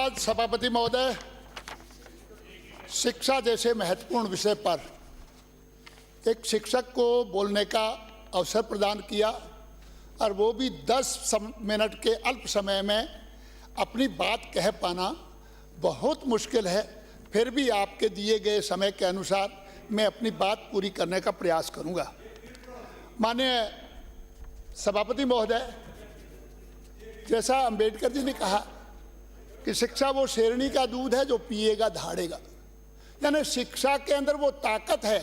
धन्यवाद सभापति महोदय। शिक्षा जैसे महत्वपूर्ण विषय पर एक शिक्षक को बोलने का अवसर प्रदान किया और वो भी 10 मिनट के अल्प समय में अपनी बात कह पाना बहुत मुश्किल है। फिर भी आपके दिए गए समय के अनुसार मैं अपनी बात पूरी करने का प्रयास करूंगा। माननीय सभापति महोदय, जैसा अंबेडकर जी ने कहा कि शिक्षा वो शेरनी का दूध है जो पिएगा धाड़ेगा, यानी शिक्षा के अंदर वो ताकत है।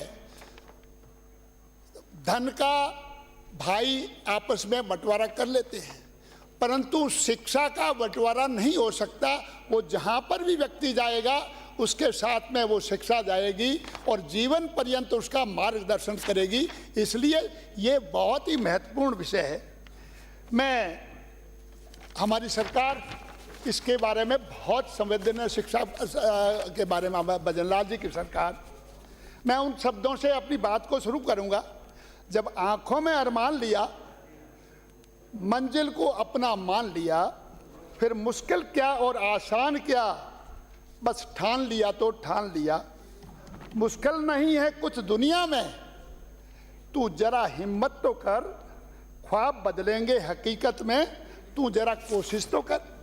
धन का भाई आपस में बंटवारा कर लेते हैं, परंतु शिक्षा का बंटवारा नहीं हो सकता। वो जहाँ पर भी व्यक्ति जाएगा उसके साथ में वो शिक्षा जाएगी और जीवन पर्यंत उसका मार्गदर्शन करेगी। इसलिए ये बहुत ही महत्वपूर्ण विषय है। मैं हमारी सरकार इसके बारे में बहुत संवेदनशील शिक्षा के बारे में, भजनलाल जी की सरकार, मैं उन शब्दों से अपनी बात को शुरू करूंगा। जब आंखों में अरमान लिया, मंजिल को अपना मान लिया, फिर मुश्किल क्या और आसान क्या, बस ठान लिया तो ठान लिया। मुश्किल नहीं है कुछ दुनिया में, तू जरा हिम्मत तो कर, ख्वाब बदलेंगे हकीकत में, तू जरा कोशिश तो कर।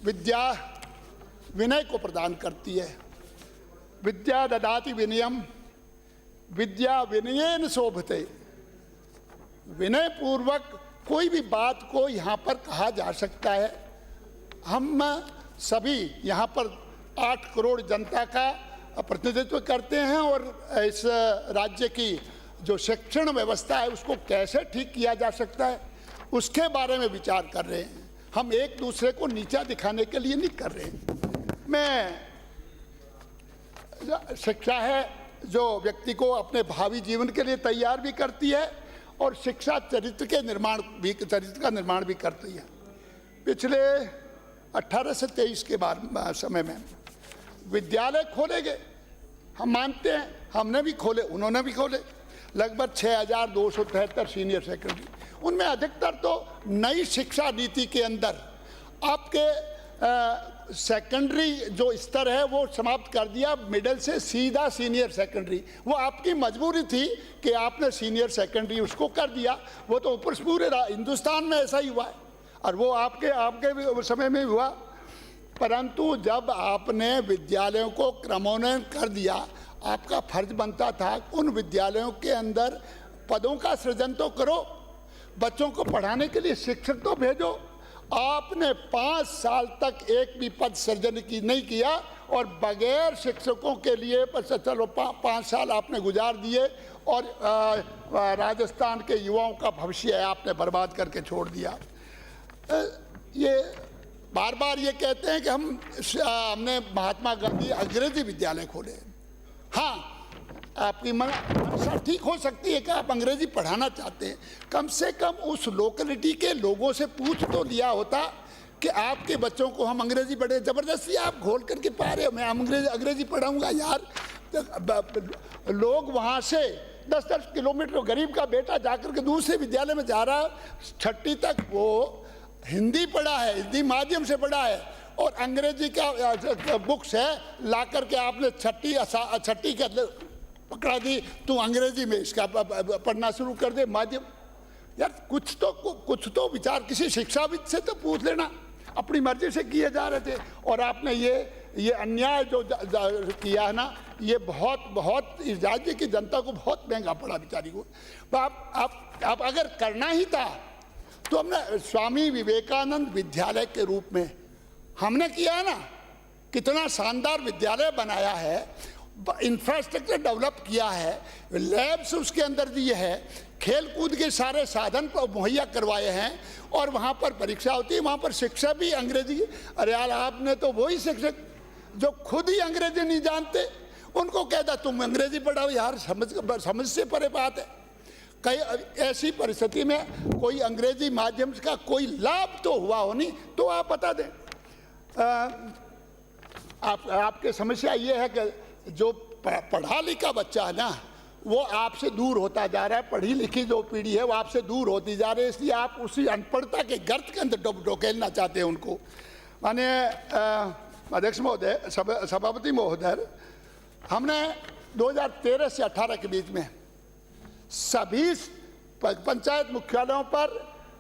विद्या विनय को प्रदान करती है। विद्या ददाति विनयम, विद्या विनयेन शोभते। विनय पूर्वक कोई भी बात को यहाँ पर कहा जा सकता है। हम सभी यहाँ पर 8 करोड़ जनता का प्रतिनिधित्व करते हैं और इस राज्य की जो शिक्षण व्यवस्था है उसको कैसे ठीक किया जा सकता है उसके बारे में विचार कर रहे हैं। हम एक दूसरे को नीचा दिखाने के लिए नहीं कर रहे हैं। शिक्षा है जो व्यक्ति को अपने भावी जीवन के लिए तैयार भी करती है और शिक्षा चरित्र का निर्माण भी करती है। पिछले 18 से 23 के बाद समय में विद्यालय खोले गए। हम मानते हैं, हमने भी खोले, उन्होंने भी खोले। लगभग 6273 सीनियर सेकेंडरी, उनमें अधिकतर तो नई शिक्षा नीति के अंदर आपके सेकेंडरी जो स्तर है वो समाप्त कर दिया, मिडिल से सीधा सीनियर सेकेंडरी। वो आपकी मजबूरी थी कि आपने सीनियर सेकेंडरी उसको कर दिया। वो तो ऊपर से पूरे हिंदुस्तान में ऐसा ही हुआ है और वो आपके समय में हुआ। परंतु जब आपने विद्यालयों को क्रमोन्नयन कर दिया, आपका फर्ज बनता था उन विद्यालयों के अंदर पदों का सृजन तो करो, बच्चों को पढ़ाने के लिए शिक्षक तो भेजो। आपने 5 साल तक एक भी पद सृजन की नहीं किया और बगैर शिक्षकों के लिए चलो 5 साल आपने गुजार दिए और राजस्थान के युवाओं का भविष्य आपने बर्बाद करके छोड़ दिया। ये बार बार ये कहते हैं कि हमने महात्मा गांधी अंग्रेजी विद्यालय खोले। हाँ, आपकी मनसा ठीक हो सकती है कि आप अंग्रेजी पढ़ाना चाहते हैं, कम से कम उस लोकेलिटी के लोगों से पूछ तो लिया होता कि आपके बच्चों को हम अंग्रेजी पढ़े। ज़बरदस्ती आप घोल करके पा रहे हो, मैं अंग्रेजी पढ़ाऊंगा यार। लोग वहाँ से 10-10 किलोमीटर, गरीब का बेटा जाकर के दूसरे विद्यालय में जा रहा है, 6ठी तक वो हिंदी पढ़ा है, हिंदी माध्यम से पढ़ा है और अंग्रेजी का बुक्स है ला करके आपने छठी का पकड़ा दी, तू अंग्रेजी में इसका पढ़ना शुरू कर दे माध्यम। यार कुछ तो विचार किसी शिक्षाविद से तो पूछ लेना। अपनी मर्जी से किए जा रहे थे और आपने ये अन्याय जो किया है ना, ये बहुत इस राज्य की जनता को बहुत महंगा पड़ा बेचारी को। तो आप अगर करना ही था तो हमने स्वामी विवेकानंद विद्यालय के रूप में हमने किया है ना, कितना शानदार विद्यालय बनाया है, इंफ्रास्ट्रक्चर डेवलप किया है, लैब्स उसके अंदर दिए हैं, खेल कूद के सारे साधन मुहैया करवाए हैं और वहाँ पर परीक्षा होती है, वहाँ पर शिक्षा भी अंग्रेजी। अरे यार, आपने तो वही शिक्षक जो खुद ही अंग्रेजी नहीं जानते उनको कहता तुम अंग्रेजी पढ़ाओ। यार समझ से परे बात है। कई ऐसी परिस्थिति में कोई अंग्रेजी माध्यम का कोई लाभ तो हुआ हो नहीं, तो आप बता दें। आपके समस्या ये है कि जो पढ़ा लिखा बच्चा है ना, वो आपसे दूर होता जा रहा है। पढ़ी लिखी जो पीढ़ी है वो आपसे दूर होती जा रही है, इसलिए आप उसी अनपढ़ता के गर्त के अंदर ढकेलना चाहते हैं उनको। माननीय अध्यक्ष महोदय, सभापति महोदय, हमने 2013 से 18 के बीच में सभी पंचायत मुख्यालयों पर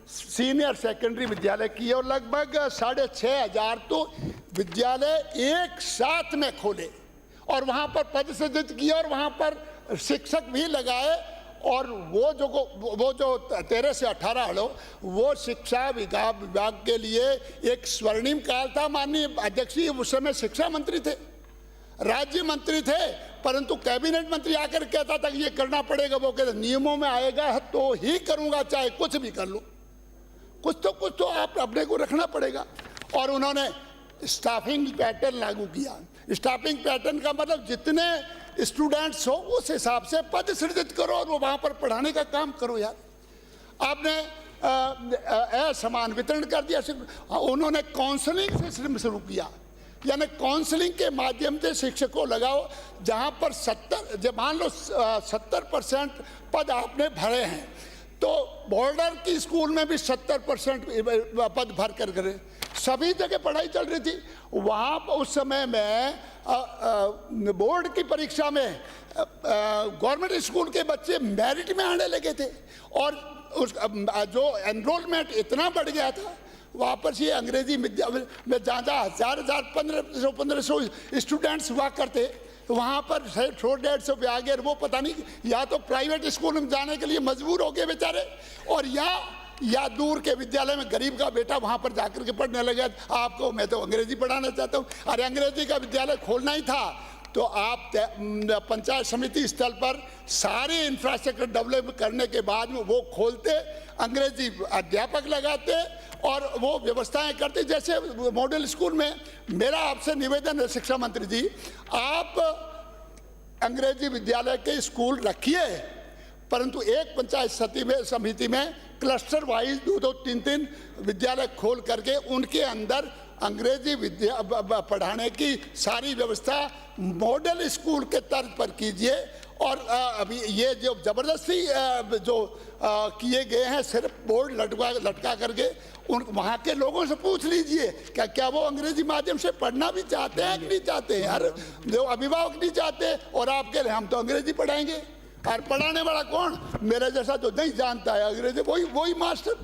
सीनियर सेकेंडरी विद्यालय किए और लगभग 6,500 तो विद्यालय एक साथ में खोले और वहाँ पर पद सृजित किए और वहाँ पर शिक्षक भी लगाए। और वो जो 13 से 18 हड़ो वो शिक्षा विभाग के लिए एक स्वर्णिम काल था। माननीय अध्यक्ष जी उस समय शिक्षा मंत्री थे, राज्य मंत्री थे, परंतु कैबिनेट मंत्री आकर कहता था कि ये करना पड़ेगा। वो कहते नियमों में आएगा तो ही करूँगा, चाहे कुछ भी कर लूँ, कुछ तो आप अपने को रखना पड़ेगा। और उन्होंने स्टाफिंग पैटर्न लागू किया। स्टाफिंग पैटर्न का मतलब जितने स्टूडेंट्स हो उस हिसाब से पद सृजित करो और वो वहाँ पर पढ़ाने का काम करो। यार आपने असमान वितरण कर दिया। उन्होंने काउंसलिंग से शुरू किया, यानी काउंसलिंग के माध्यम से शिक्षकों लगाओ। जहाँ पर 70 मान लो 70% पद आपने भरे हैं तो बॉर्डर की स्कूल में भी 70% पद भर कर गए। सभी जगह पढ़ाई चल रही थी। वहाँ उस समय में बोर्ड की परीक्षा में गवर्नमेंट स्कूल के बच्चे मेरिट में आने लगे थे और उस जो एनरोलमेंट इतना बढ़ गया था। वापस ये अंग्रेजी विद्यालय में जहाँ 1,000-1,500 स्टूडेंट्स हुआ करते, वहाँ पर 150 पे आ गए। वो पता नहीं या तो प्राइवेट स्कूल में जाने के लिए मजबूर हो गए बेचारे, और या दूर के विद्यालय में गरीब का बेटा वहाँ पर जाकर के पढ़ने लगा। आपको मैं तो अंग्रेजी पढ़ाना चाहता हूँ, अरे अंग्रेजी का विद्यालय खोलना ही था तो आप पंचायत समिति स्तर पर सारे इंफ्रास्ट्रक्चर डेवलप करने के बाद में वो खोलते, अंग्रेजी अध्यापक लगाते और वो व्यवस्थाएं करते। जैसे मॉडल स्कूल में मेरा आपसे निवेदन है शिक्षा मंत्री जी, आप अंग्रेजी विद्यालय के स्कूल रखिए, परंतु एक पंचायत समिति में क्लस्टर वाइज 2-3 विद्यालय खोल करके उनके अंदर अंग्रेजी विद्या पढ़ाने की सारी व्यवस्था मॉडल स्कूल के तर्ज पर कीजिए। और अभी ये जो जबरदस्ती जो किए गए हैं सिर्फ बोर्ड लटका करके, उन वहाँ के लोगों से पूछ लीजिए क्या वो अंग्रेजी माध्यम से पढ़ना भी चाहते हैं कि नहीं चाहते हैं। यार जो अभिभावक नहीं चाहते और आप कह रहे हैं हम तो अंग्रेजी पढ़ाएंगे, और पढ़ाने वाला कौन? मेरे जैसा जो नहीं जानता है अंग्रेजी, वही मास्टर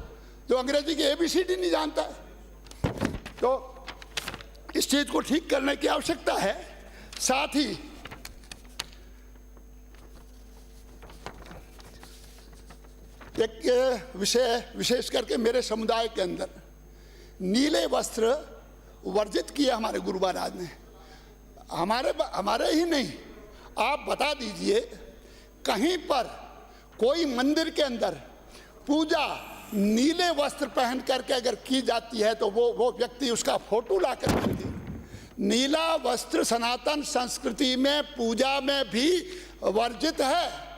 जो अंग्रेजी की ABCD नहीं जानता है। तो इस चीज को ठीक करने की आवश्यकता है। साथ ही एक विषय विशेष करके मेरे समुदाय के अंदर नीले वस्त्र वर्जित किया हमारे गुरु महाराज ने। हमारे ही नहीं, आप बता दीजिए कहीं पर कोई मंदिर के अंदर पूजा नीले वस्त्र पहन करके अगर की जाती है तो वो व्यक्ति उसका फोटो ला कर रखती। नीला वस्त्र सनातन संस्कृति में पूजा में भी वर्जित है।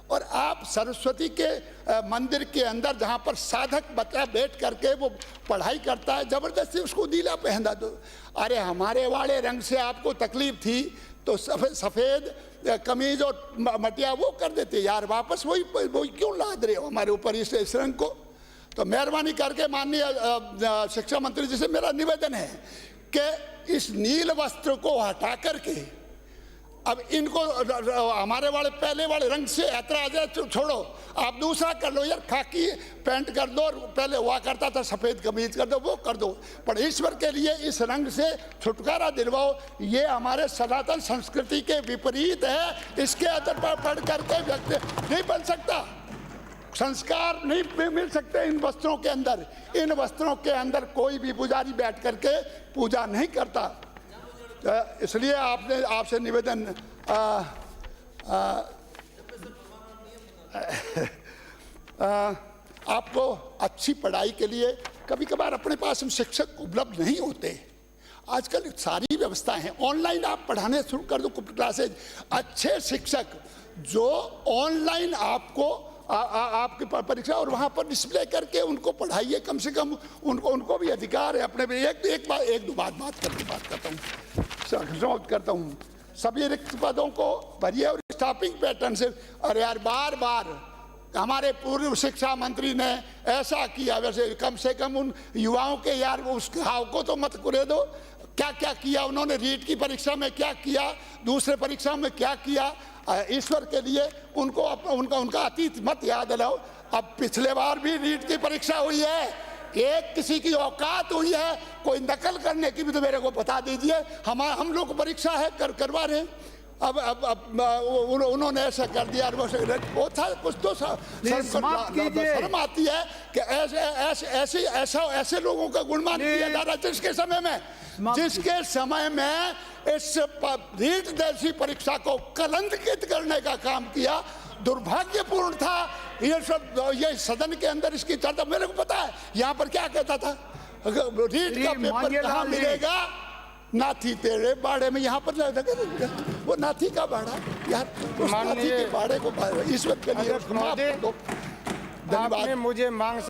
और आप सरस्वती के मंदिर के अंदर जहाँ पर साधक बच्चा बैठ करके वो पढ़ाई करता है, जबरदस्ती उसको नीला पहना दो। अरे हमारे वाले रंग से आपको तकलीफ थी तो सफ़ेद कमीज और मटिया वो कर देते। यार वापस वही क्यों लाद रहे हो हमारे ऊपर इस रंग को? तो मेहरबानी करके माननीय शिक्षा मंत्री जी से मेरा निवेदन है कि इस नील वस्त्र को हटा करके अब इनको हमारे वाले पहले वाले रंग से ऐतराज है, छोड़ो, आप दूसरा कर लो। यार खाकी पैंट कर दो, और पहले हुआ करता था सफ़ेद कमीज कर दो, वो कर दो, पर ईश्वर के लिए इस रंग से छुटकारा दिलवाओ। ये हमारे सनातन संस्कृति के विपरीत है। इसके आधार पर पढ़ करके व्यक्ति नहीं बन सकता, संस्कार नहीं मिल सकते इन वस्त्रों के अंदर। इन वस्त्रों के अंदर कोई भी पुजारी बैठ करके पूजा नहीं करता। इसलिए आपसे निवेदन आपको अच्छी पढ़ाई के लिए कभी कभार अपने पास हम शिक्षक उपलब्ध नहीं होते। आजकल सारी व्यवस्थाएं हैं, ऑनलाइन आप पढ़ाने शुरू कर दो क्लासेज। अच्छे शिक्षक जो ऑनलाइन आपको आपकी परीक्षा और वहाँ पर डिस्प्ले करके उनको पढ़ाइए। कम से कम उनको भी अधिकार है अपने पे। एक दो बात करता हूँ सभी रिक्त पदों को भरिए और स्टाफिंग पैटर्न से। अरे यार बार बार हमारे पूर्व शिक्षा मंत्री ने ऐसा किया, वैसे कम से कम उन युवाओं के यार उस घाव को तो मत कुरे दो। क्या क्या किया उन्होंने, रीट की परीक्षा में क्या किया, दूसरे परीक्षा में क्या किया, ईश्वर के लिए उनको उनका अतीत मत याद दिलाओ। अब पिछले बार भी रीट की परीक्षा हुई है, एक किसी की औकात हुई है कोई नकल करने की भी तो मेरे को बता दीजिए। हम लोग परीक्षा है करवा रहे हैं, अब उन्होंने ऐसा कर दिया। वो था कुछ तो शर्म आती है कि ऐसे लोगों का गुणमान किया जा रहा है जिसके समय में इस रीट जैसी परीक्षा को कलंकित करने का काम किया। दुर्भाग्यपूर्ण था ये सब, ये सदन के अंदर इसकी चर्चा। मेरे को पता है यहाँ पर क्या कहता था, रीट का पेपर कहाँ मिलेगा, नाथी तेरे बाड़े में। यहाँ पर वो नाथी का बाड़ा यार, उस नाथी के बाड़े को ईश्वर के लिए धन्यवाद। मुझे मांग